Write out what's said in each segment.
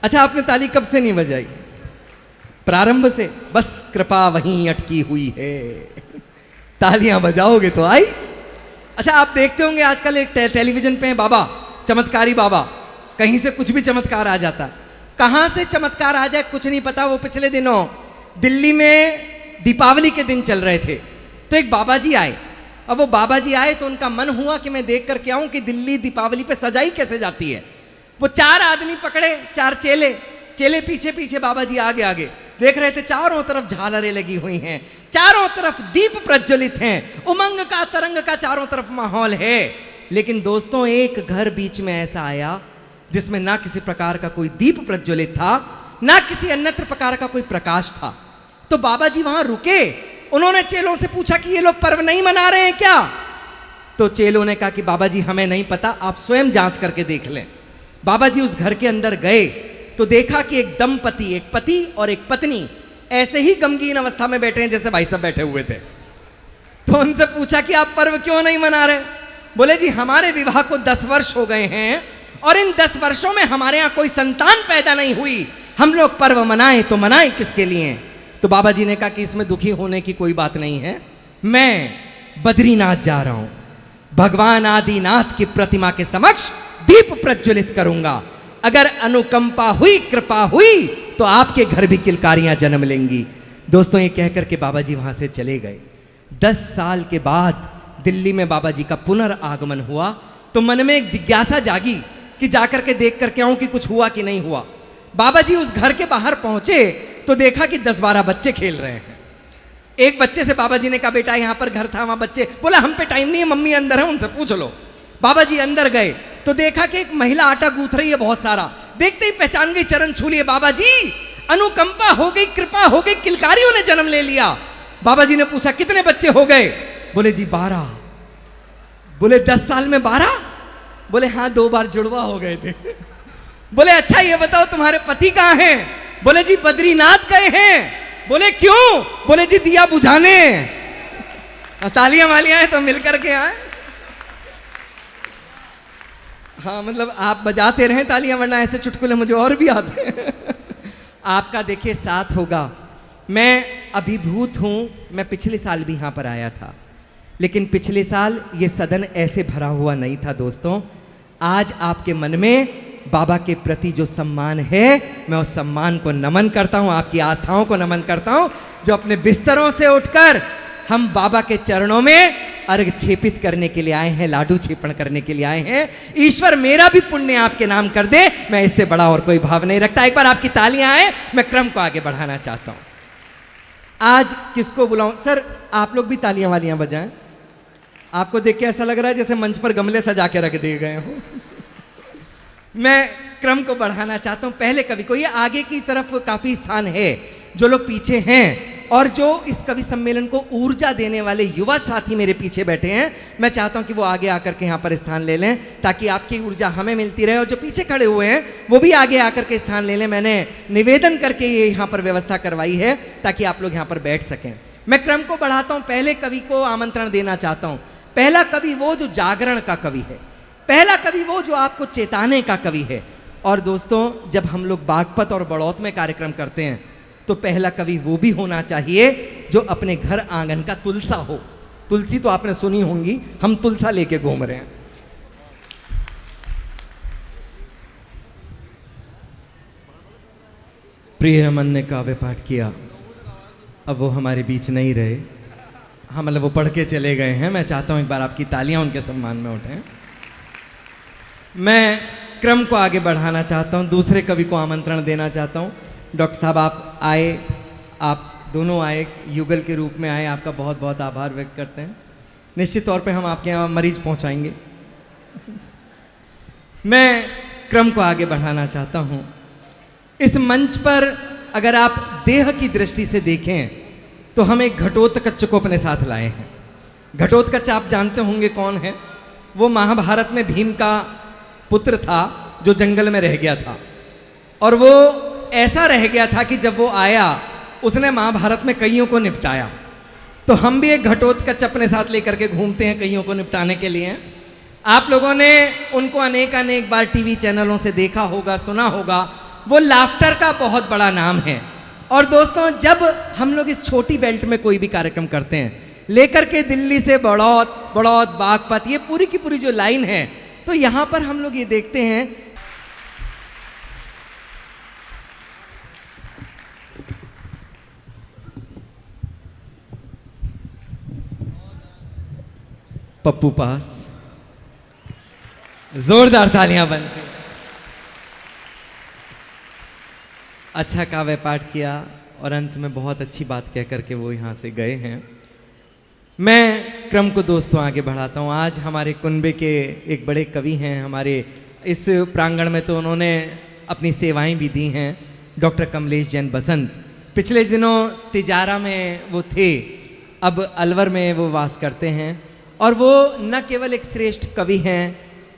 अच्छा, आपने ताली कब से नहीं बजाई? प्रारंभ से? बस कृपा वहीं अटकी हुई है, तालियां बजाओगे तो आई। अच्छा, आप देखते होंगे आजकल एक टेलीविजन पे बाबा, चमत्कारी बाबा, कहीं से कुछ भी चमत्कार आ जाता है। कहां से चमत्कार आ जाए कुछ नहीं पता। वो पिछले दिनों दिल्ली में दीपावली के दिन चल रहे थे, तो एक बाबा जी आए। अब वो बाबा जी आए तो उनका मन हुआ कि मैं देख करके आऊं कि दिल्ली दीपावली पे सजाई कैसे जाती है। वो 4 आदमी पकड़े, 4 चेले पीछे पीछे, बाबा जी आगे आगे देख रहे थे। चारों तरफ झालरें लगी हुई हैं, चारों तरफ दीप प्रज्वलित हैं, उमंग का तरंग का चारों तरफ माहौल है। लेकिन दोस्तों, एक घर बीच में ऐसा आया जिसमें ना किसी प्रकार का कोई दीप प्रज्वलित था, ना किसी अन्यत्र प्रकार का कोई प्रकाश था। तो बाबा जी वहां रुके। उन्होंने चेलों से पूछा कि ये लोग पर्व नहीं मना रहे हैं क्या? तो चेलों ने कहा कि बाबा जी हमें नहीं पता, आप स्वयं जांच करके देख लें। बाबा जी उस घर के अंदर गए तो देखा कि एक दंपति, एक पति और एक पत्नी ऐसे ही गमगीन अवस्था में बैठे हैं जैसे भाई साहब बैठे हुए थे। तो उनसे पूछा कि आप पर्व क्यों नहीं मना रहे? बोले जी हमारे विवाह को 10 वर्ष हो गए हैं और इन 10 वर्षों में हमारे यहां कोई संतान पैदा नहीं हुई, हम लोग पर्व मनाएं तो मनाएं किसके लिए? तो बाबा जी ने कहा कि इसमें दुखी होने की कोई बात नहीं है, मैं बद्रीनाथ जा रहा हूं, भगवान आदिनाथ की प्रतिमा के समक्ष दीप प्रज्वलित करूंगा। अगर अनुकंपा हुई, कृपा हुई तो आपके घर भी किलकारियां जन्म लेंगी। दोस्तों, ये कहकर के बाबा जी वहां से चले गए। 10 साल के बाद दिल्ली में बाबा जी का पुनर्आगमन हुआ तो मन में एक जिज्ञासा जागी कि जाकर के देख करके आऊं कि कुछ हुआ कि नहीं हुआ। बाबा जी उस घर के बाहर पहुंचे तो देखा कि 10-12 बच्चे खेल रहे हैं। एक बच्चे से बाबा जी ने कहा बेटा यहां पर घर था, वहां बच्चे। बोला हम पे टाइम नहीं है, मम्मी अंदर है, उनसे पूछ लो। बाबा जी अंदर गए तो देखा कि एक महिला आटा गूंथ रही है बहुत सारा। देखते ही पहचान गई, चरण छू लिए। बाबा जी अनुकंपा हो गई, कृपा हो गई, किलकारियों ने जन्म ले लिया। बाबा जी ने पूछा कितने बच्चे हो गए? बोले जी 12। बोले 10 साल में 12? बोले हाँ, 2 बार जुड़वा हो गए थे। बोले अच्छा ये बताओ तुम्हारे पति कहां हैं? बोले जी बद्रीनाथ गए हैं। बोले क्यों? बोले जी दिया बुझाने। तालियां वालियां हैं तो मिलकर के आए। हाँ, मतलब आप बजाते रहें तालियां, वरना ऐसे चुटकुले मुझे और भी आते हैं। आपका देखिए साथ होगा। मैं अभिभूत हूं, मैं पिछले साल भी यहां पर आया था, लेकिन पिछले साल ये सदन ऐसे भरा हुआ नहीं था। दोस्तों, आज आपके मन में बाबा के प्रति जो सम्मान है, मैं उस सम्मान को नमन करता हूं, आपकी आस्थाओं को नमन करता हूं, जो अपने बिस्तरों से उठकर हम बाबा के चरणों में अर्घ छेपित करने के लिए आए हैं, लाडू छेपण करने के लिए आए हैं। ईश्वर मेरा भी पुण्य आपके नाम कर दे, मैं इससे बड़ा और कोई भाव नहीं रखता। एक बार आपकी तालियां आए, मैं क्रम को आगे बढ़ाना चाहता हूं। आज किसको बुलाऊं? सर आप लोग भी तालियां वालियां बजाएं। आपको देख के ऐसा लग रहा है जैसे मंच पर गमले सजा के रख दिए गए हो। मैं क्रम को बढ़ाना चाहता हूं। पहले कवि को, ये आगे की तरफ काफी स्थान है, जो लोग पीछे हैं और जो इस कवि सम्मेलन को ऊर्जा देने वाले युवा साथी मेरे पीछे बैठे हैं, मैं चाहता हूं कि वो आगे आकर के यहां पर स्थान ले लें, ताकि आपकी ऊर्जा हमें मिलती रहे, और जो पीछे खड़े हुए हैं वो भी आगे आकर के स्थान ले लें। मैंने निवेदन करके ये यहां पर व्यवस्था करवाई है ताकि आप लोग यहां पर बैठ सकें। मैं क्रम को बढ़ाता हूं, पहले कवि को आमंत्रण देना चाहता हूं। पहला कवि वो जो जागरण का कवि है, पहला कवि वो जो आपको चेताने का कवि है। और दोस्तों, जब हम लोग बागपत और बड़ौत में कार्यक्रम करते हैं तो पहला कवि वो भी होना चाहिए जो अपने घर आंगन का तुलसा हो। तुलसी तो आपने सुनी होंगी, हम तुलसा लेके घूम रहे हैं। प्रिय रमन ने काव्य पाठ किया, अब वो हमारे बीच नहीं रहे। हाँ, मतलब वो पढ़ के चले गए हैं। मैं चाहता हूं एक बार आपकी तालियां उनके सम्मान में उठें। मैं क्रम को आगे बढ़ाना चाहता हूं, दूसरे कवि को आमंत्रण देना चाहता हूं। डॉक्टर साहब आप आए, आप दोनों आए, युगल के रूप में आए, आपका बहुत बहुत आभार व्यक्त करते हैं। निश्चित तौर पे हम आपके यहाँ मरीज पहुँचाएंगे। मैं क्रम को आगे बढ़ाना चाहता हूँ। इस मंच पर अगर आप देह की दृष्टि से देखें तो हम एक घटोत्कच को अपने साथ लाए हैं। घटोत्कच आप जानते होंगे कौन है? वो महाभारत में भीम का पुत्र था जो जंगल में रह गया था, और वो ऐसा रह गया था कि जब वो आया उसने महाभारत में कईयों को निपटाया। तो हम भी एक घटोत्कच अपने साथ लेकर के घूमते हैं कईयों को निपटाने के लिए। आप लोगों ने उनको अनेक बार टीवी चैनलों से देखा होगा, सुना होगा। वो लाफ्टर का बहुत बड़ा नाम है। और दोस्तों, जब हम लोग इस छोटी बेल्ट में कोई भी कार्यक्रम करते हैं, लेकर के दिल्ली से बड़ौद, बड़ौद बागपत, ये पूरी की पूरी जो लाइन है, तो यहां पर हम लोग ये देखते हैं पप्पू पास, जोरदार तालियां बनती। अच्छा काव्य पाठ किया और अंत में बहुत अच्छी बात कह करके वो यहाँ से गए हैं। मैं क्रम को दोस्तों आगे बढ़ाता हूँ। आज हमारे कुनबे के एक बड़े कवि हैं हमारे इस प्रांगण में, तो उन्होंने अपनी सेवाएं भी दी हैं, डॉक्टर कमलेश जैन बसंत। पिछले दिनों तिजारा में वो थे, अब अलवर में वो वास करते हैं। और वो न केवल एक श्रेष्ठ कवि हैं,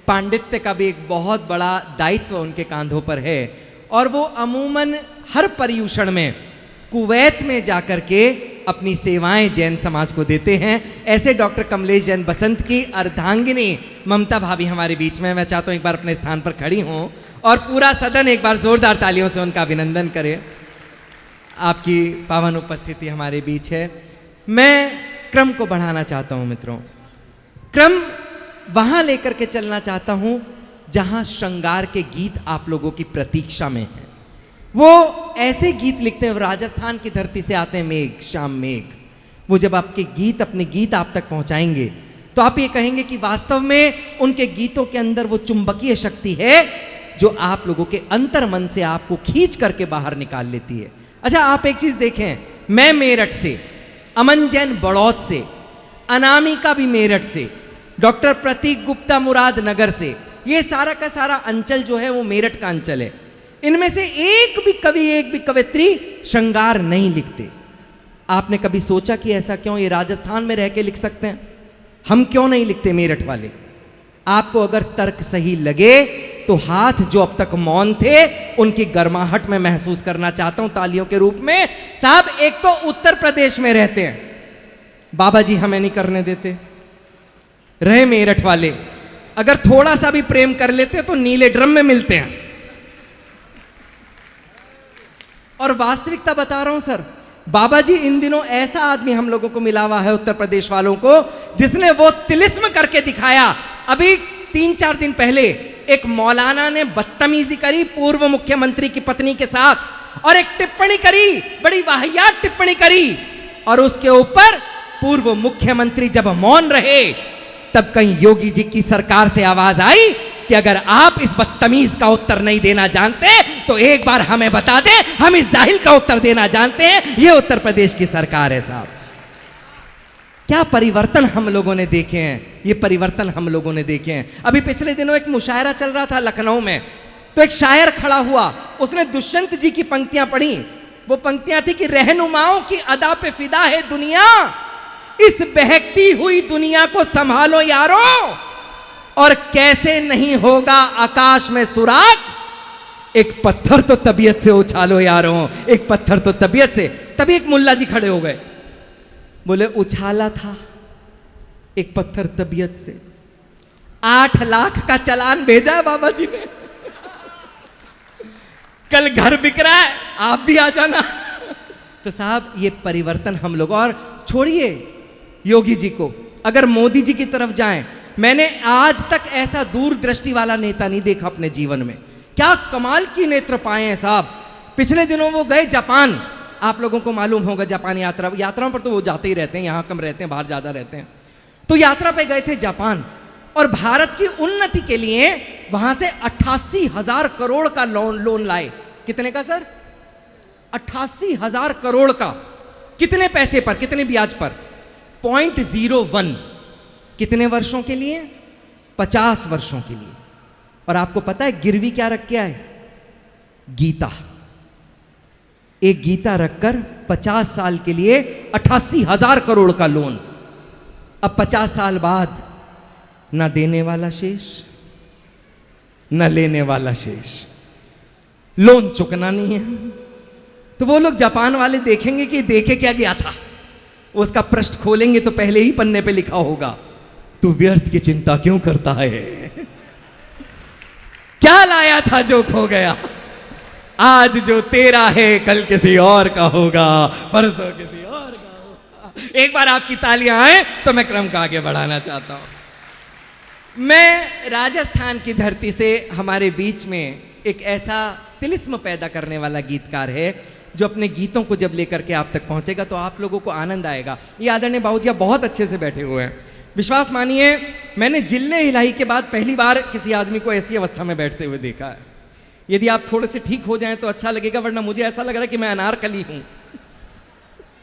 पांडित्य का भी एक बहुत बड़ा दायित्व उनके कांधों पर है। और वो अमूमन हर पर्यूषण में कुवैत में जाकर के अपनी सेवाएं जैन समाज को देते हैं। ऐसे डॉक्टर कमलेश जैन बसंत की अर्धांगिनी ममता भाभी हमारे बीच में। मैं चाहता हूं एक बार अपने स्थान पर खड़ी हों और पूरा सदन एक बार जोरदार तालियों से उनका अभिनंदन करे। आपकी पावन उपस्थिति हमारे बीच है। मैं क्रम को बढ़ाना चाहता हूं मित्रों। क्रम वहां लेकर के चलना चाहता हूं जहां श्रृंगार के गीत आप लोगों की प्रतीक्षा में हैं। वो ऐसे गीत लिखते हैं, राजस्थान की धरती से आते हैं मेघ, शाम मेघ। वो जब आपके गीत, अपने गीत आप तक पहुंचाएंगे तो आप ये कहेंगे कि वास्तव में उनके गीतों के अंदर वो चुंबकीय शक्ति है जो आप लोगों के अंतर मन से आपको खींच करके बाहर निकाल लेती है। अच्छा, आप एक चीज देखें, मैं मेरठ से, अमन जैन बड़ौद से, अनामिका भी मेरठ से, डॉक्टर प्रतीक गुप्ता मुरादनगर से, ये सारा का सारा अंचल जो है वो मेरठ का अंचल है। इनमें से एक भी कवि, एक भी कवित्री श्रृंगार नहीं लिखते। आपने कभी सोचा कि ऐसा क्यों? ये राजस्थान में रह के लिख सकते हैं, हम क्यों नहीं लिखते मेरठ वाले? आपको अगर तर्क सही लगे तो हाथ जो अब तक मौन थे उनकी गर्माहट में महसूस करना चाहता हूं तालियों के रूप में। साहब, एक तो उत्तर प्रदेश में रहते हैं, बाबा जी हमें नहीं करने देते। रहे मेरठ वाले, अगर थोड़ा सा भी प्रेम कर लेते तो नीले ड्रम में मिलते हैं। और वास्तविकता बता रहा हूं सर, बाबा जी इन दिनों ऐसा आदमी हम लोगों को मिला हुआ है उत्तर प्रदेश वालों को, जिसने वो तिलिस्म करके दिखाया। अभी 3-4 दिन पहले एक मौलाना ने बदतमीजी करी पूर्व मुख्यमंत्री की पत्नी के साथ और एक टिप्पणी करी, बड़ी वाहियात टिप्पणी करी। और उसके ऊपर पूर्व मुख्यमंत्री जब मौन रहे तब कहीं योगी जी की सरकार से आवाज आई कि अगर आप इस बदतमीज का उत्तर नहीं देना जानते तो एक बार हमें बता दें, हम इस जाहिल का उत्तर देना जानते हैं। ये उत्तर प्रदेश की सरकार है साहब। क्या परिवर्तन हम लोगों ने देखे हैं, ये परिवर्तन हम लोगों ने देखे हैं। अभी पिछले दिनों एक मुशायरा चल रहा था लखनऊ में, तो एक शायर खड़ा हुआ, उसने दुष्यंत जी की पंक्तियां पढ़ी। वो पंक्तियां थी कि रहनुमाओं की अदा पे फिदा है दुनिया, इस बहकती हुई दुनिया को संभालो यारो, और कैसे नहीं होगा आकाश में सुराग, एक पत्थर तो तबीयत से उछालो यारो, एक पत्थर तो तबीयत से। तभी एक मुल्ला जी खड़े हो गए, बोले उछाला था एक पत्थर तबीयत से, 8 लाख का चालान भेजा है बाबा जी ने, कल घर बिक रहा है, आप भी आ जाना। तो साहब, ये परिवर्तन हम लोग, और छोड़िए योगी जी को, अगर मोदी जी की तरफ जाएं, मैंने आज तक ऐसा दूरदृष्टि वाला नेता नहीं देखा अपने जीवन में। क्या कमाल की नेत्र पाए हैं साहब। पिछले दिनों वो गए जापान, आप लोगों को मालूम होगा जापान यात्राओं पर तो वो जाते ही रहते हैं, यहां कम रहते हैं, बाहर ज्यादा रहते हैं। तो यात्रा पे गए थे जापान, और भारत की उन्नति के लिए वहां से 88,000 करोड़ का लोन लाए। कितने का सर? 88,000 करोड़ का। कितने पैसे पर, कितने ब्याज पर? 0.01। कितने वर्षों के लिए? 50 वर्षों के लिए। और आपको पता है गिरवी क्या रख के आए? गीता। एक गीता रखकर 50 साल के लिए 88,000 करोड़ का लोन। अब 50 साल बाद ना देने वाला शेष, ना लेने वाला शेष, लोन चुकना नहीं है। तो वो लोग जापान वाले देखेंगे कि देखे क्या गया था, उसका पृष्ठ खोलेंगे तो पहले ही पन्ने पे लिखा होगा, तू व्यर्थ की चिंता क्यों करता है, क्या लाया था जो खो गया। आज जो तेरा है कल किसी और का होगा, परसों किसी और का होगा। एक बार आपकी तालियां आए तो मैं क्रम को आगे बढ़ाना चाहता हूं। मैं राजस्थान की धरती से हमारे बीच में एक ऐसा तिलिस्म पैदा करने वाला गीतकार है जो अपने गीतों को जब लेकर के आप तक पहुंचेगा तो आप लोगों को आनंद आएगा। ये आदरणीय बाबूजिया बहुत अच्छे से बैठे हुए हैं। विश्वास मानिए, मैंने जिल्ले हिलाई के बाद पहली बार किसी आदमी को ऐसी अवस्था में बैठते हुए देखा है। यदि आप थोड़े से ठीक हो जाएं तो अच्छा लगेगा, वरना मुझे ऐसा लग रहा है कि मैं अनारकली हूं।